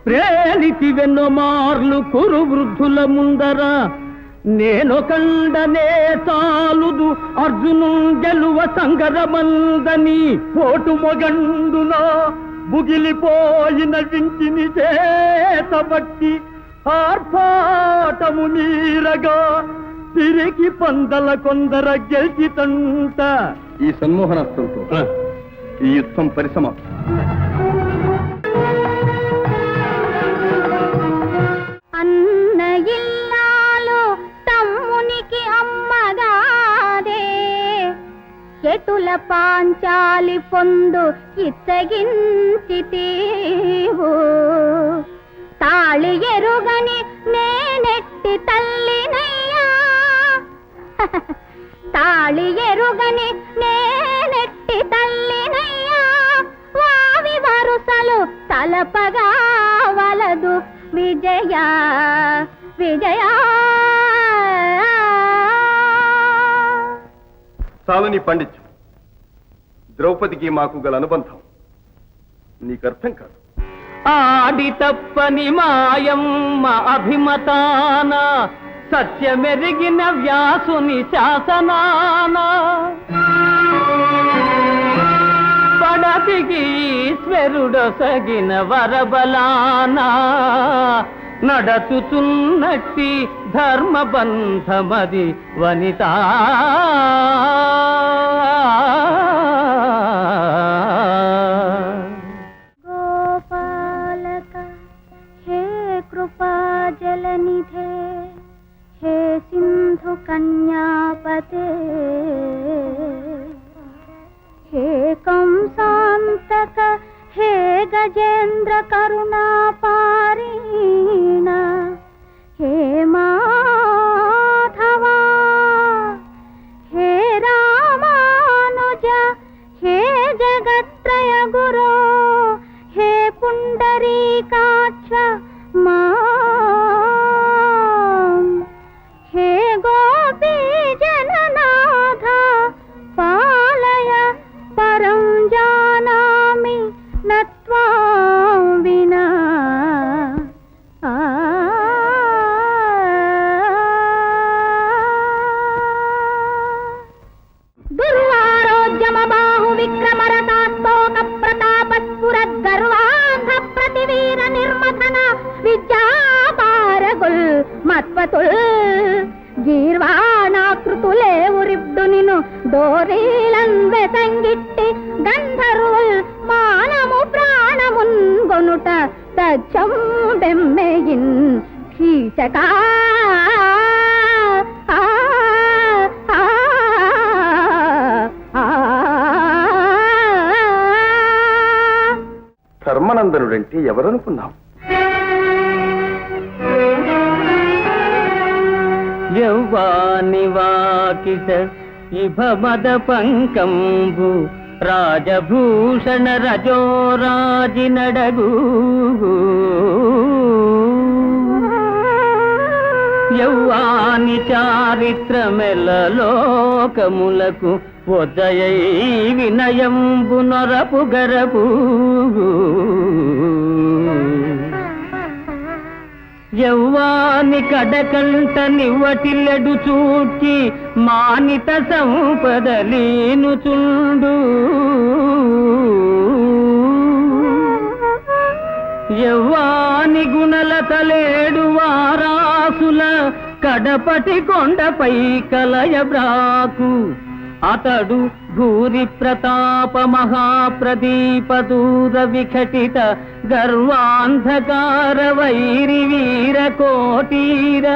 ప్రేలితి వెన్నో మార్లు కురు వృద్ధుల ముందర నేను కండనే చాలుదు అర్జును గెలువ సంగరమందని పోటు మొగండునా బుగిలిపోయిన వింటిని చేతబట్టి ఆర్భాటము నీరగా తిరిగి పందల కొందర గెలిచితంట. ఈ సన్మోహనాస్త్రంతో ఈ యుద్ధం పరిసమాప్తం. అన్న ఇల్లాలు తమ్మునికి అమ్మగాదే ఎటుల పాంచాలి పొందు ఇచ్చగించితీవు తాళి ఎరుగని నేనెట్టి తల్లినయ్యా తాళి ఎరుగని నేనెట్టి తల్లినయ్యా వావి వరుసలు తలపగా వలదు విజయ విజయ. చాలని పండించు. ద్రౌపదికి మాకు గల అనుబంధం నీకు అర్థం కాదు. ఆడి తప్పని మాయమ్మ అభిమతాన సత్యమెరిగిన వ్యాసుని శాసనాన పడతికి ఈశ్వరుడొసగిన వరబలాన నడచుచున్నట్టి ధర్మబంధమది వనిత. గోపాలక హే కృపాజలనిధే హే సింధు కన్యాపతే హే కంసాంతక హే గజేంద్ర కరుణాపారీణ హే మాధవా హే రామానుజ హే జగత్రయ గురో హే పుండరీకాక్ష మా హే గోపీ జననాథ పాలయ పరం జానామి నత్వాం వినా. దుర్వారోగ్యమ బాహు విక్రమరతాస్తోక ప్రతాపస్ఫురద్ గర్వాంధ ప్రతివీర నిర్మథన విద్యాపారగుల్ మత్వతుల్ గీర్వాణాకృతులేవురిబ్డు నిను దోరీలన్ వెతంగిట్టి గంధర్వుల్ మానము ప్రాణమున్ గొనుట తచ్చం బెమ్మెయిన్ కీచకా. ధర్మనందనుడంటే ఎవరనుకున్నాం? యౌవాని వాకిట ఇభమద పంకంబు రాజభూషణ రజోరాజి నడగు యౌవాని చారిత్రమెల లోకములకు ఉదయై వినయంబు నొరపు గరపు యౌవాని కడకంట నివ్వటిల్లెడు చూచి మానిత సంపదలీనుచుండు యవ్వాని గుణలతలేడు వారాసుల కడపటి కొండపై కలయబ్రాకు అతడు భూరి ప్రతాప మహాప్రదీప దూర విఘటిత గర్వాంధకార వైరి వీర కోటీర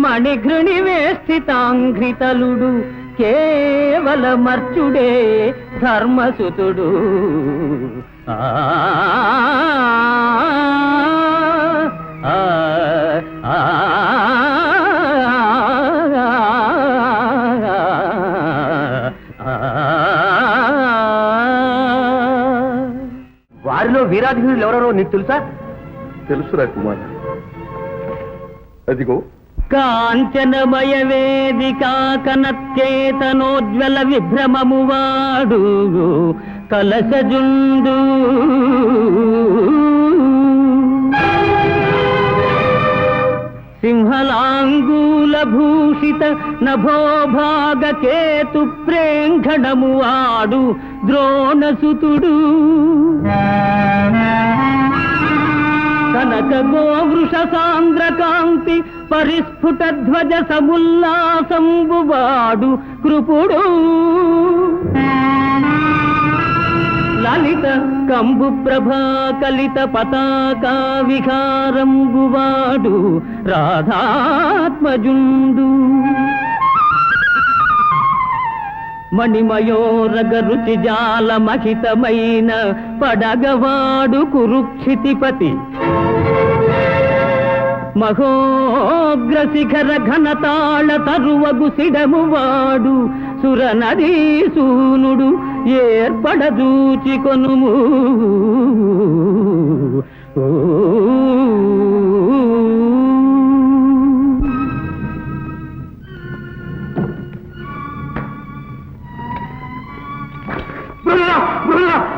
మణిఘృణి వేష్టితాంఘ్రితలుడు కేవల మర్చుడే ధర్మసుతుడు. ఆ వారిలో వీరాధీనులు ఎవరో నీకు తెలుసా? తెలుసురా కుమార. అదిగో కాంచనమయ వేదికా కనత్యేతనోజ్వల విభ్రమము వాడు కలసజుండు భూషిత నభోభాగ కేతు ప్రేంఘణము ఆడు ద్రోణసుతుడు కనక గోవృష సాంద్రకాంతి పరిస్ఫుట ధ్వజ సముల్లాసంబువాడు కృపుడు లలిత కంబు ప్రభా కలిత పతాకా విహారంబువాడు రాధాత్మజుండు మణిమయోరగ రుచి జాల మహితమైన పడగవాడు కురుక్షితిపతి మహోగ్రశిఖర ఘనతాళ తరువగు సిడమువాడు సురనదీసూనుడు ఏర్పడదూచి కొనుము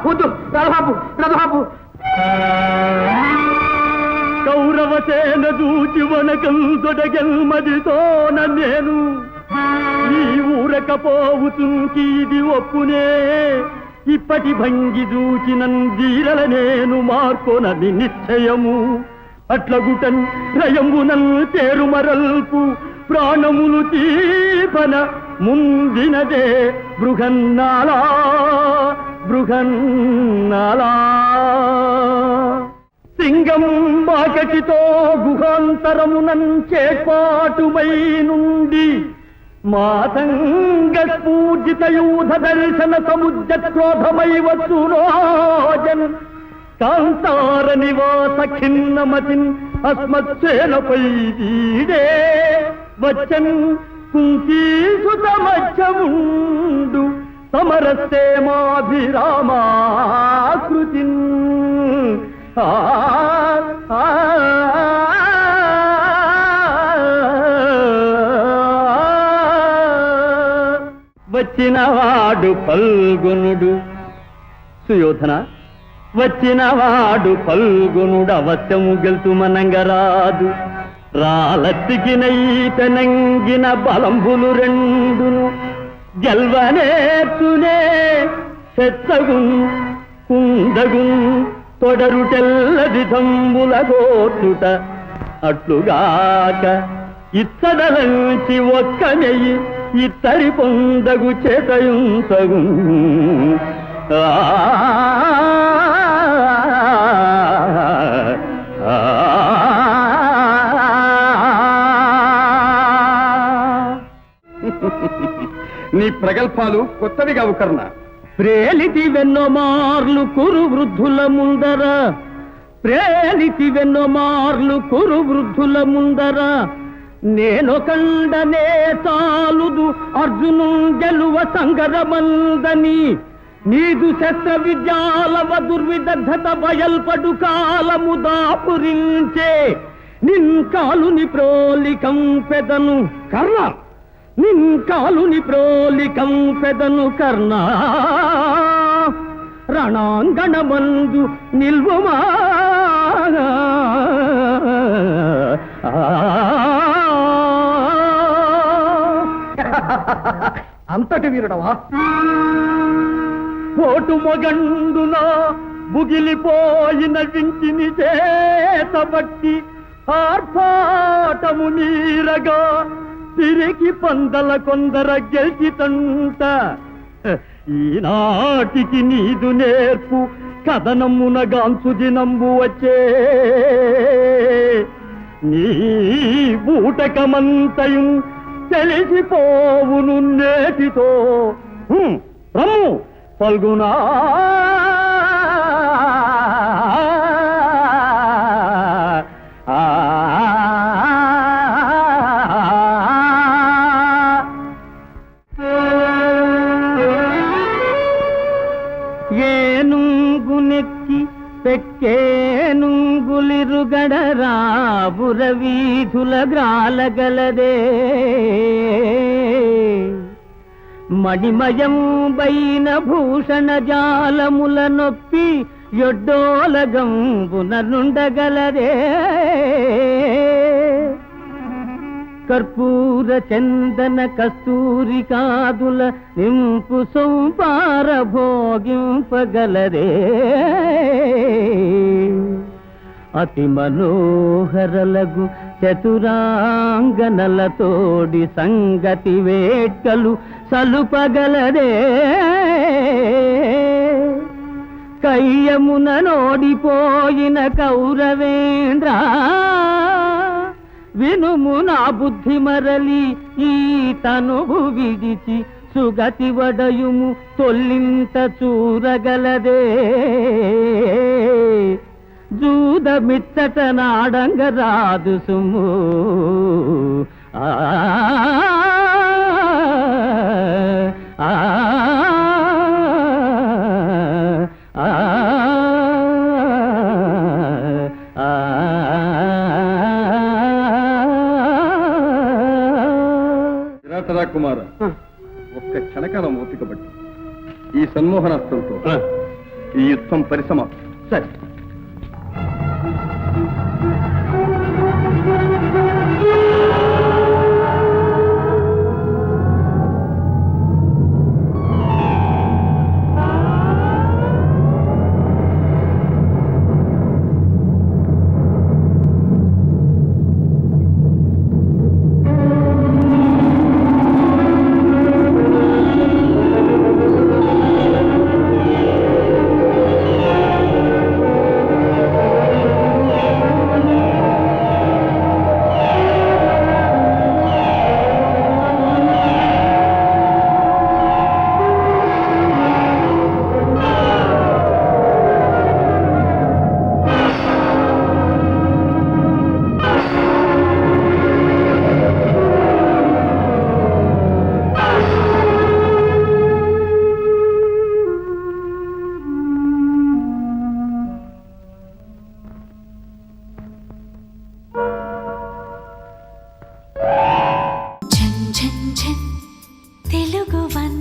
వద్దు రథబాబు కౌరవసేన దూచి వనకం తొడగెల్మదితోన నేను ఈ ఊరకపోవుతుంకి ఇది ఒప్పునే ఇప్పటి భంగి దూచినన్ వీరల నేను మార్కొనది నిశ్చయము అట్లగుటన్ రయంబునన్ పేరు మరల్పు ప్రాణములు తీపన ముందినదే బృహన్నాలా సింగం బాకటితో గుహాంతరమునన్ చేపాటుమై నుండి మాతంగ స్ఫూర్జిత యూధ దర్శన సముద్ర క్రోధమై వసురోజన్ కాంతార నివాస ఖిన్నమతిన్ అస్మత్సేనపై వీడే వచ్చన్ కుంతీసుత మధ్యముండు సమరసేమాభిరామాకృతిన్ వచ్చినవాడు ఫల్గునుడు సుయోధన వచ్చినవాడు ఫల్గునుడు అవశ్యము గెలుతుమనంగరాదు రాలత్తికినైతనంగిన బలంబులు రెండును గెల్వనేర్చునే చెత్తగున్ కుందగున్ తొడరుటెల్లది తంబుల గోచుట అట్లుగాక ఇత్తడలంచి ఒక్క నెయ్యి ఇత్తరి పొందగు చేతయుంతగు నీ ప్రగల్భాలు కొత్తవి కావు కర్ణ. ప్రేలితి వెన్నో మార్లు కురు వృద్ధుల ముందర ప్రేలితి వెన్నో మార్లు కురు వృద్ధుల ముందర నేను కండనే చాలుదు అర్జును గెలువ సంగరమందని నీదు శస్త్ర విద్యాలవ దుర్విదగ్ధత బయల్పడు కాలము దాపురించే నిన్ కాలుని ప్రోలికం పెదను కర్ణ నిన్ కాలుని ప్రోలికం పెదను కర్ణ రణాంగణమందు నిల్వుమా అంతటి వీరుడవా? పోటు మొగండున బుగిలిపోయిన వింటిని చేతబట్టి ఆర్పాటము నీరగా తిరిగి పందల కొందర గెలిచితంట ఈనాటికి నీదు నేర్పు కథనమున గాంచు దినంబు వచ్చే నీ బూటకమంతయు తెలిసిపోవును నేటితో రమ్ము ఫల్గునా ఏనుగునెక్కి పెక్కేనుగులిరుగడరాబుర వీధుల గ్రాలగలదే మణిమయం బైన భూషణ జాలముల నొప్పి యొడ్డోలగంబున నుండగలదే కర్పూర చందన కస్తూరి కాదుల నింపు సౌపార భోగింపగలరే అతి మనోహరలగు చతురాంగనలతోడి సంగతి వేట్కలు సలుపగలదే కయ్యమున నోడిపోయిన కౌరవేంద్ర వినుము నా బుద్ధి మరలి ఈ తనువు విడిచి సుగతి వడయుము తొల్లింత చూరగలదే జూదమిచ్చట నాడంగ రాదు సుము ఆ ఆ విరాటరా కుమార ఒక్క క్షణకాలం ఓపికబట్టి ఈ సన్మోహనాస్త్రంతో ఈ యుద్ధం పరిసమాప్తం. సరే తెలుగు వన్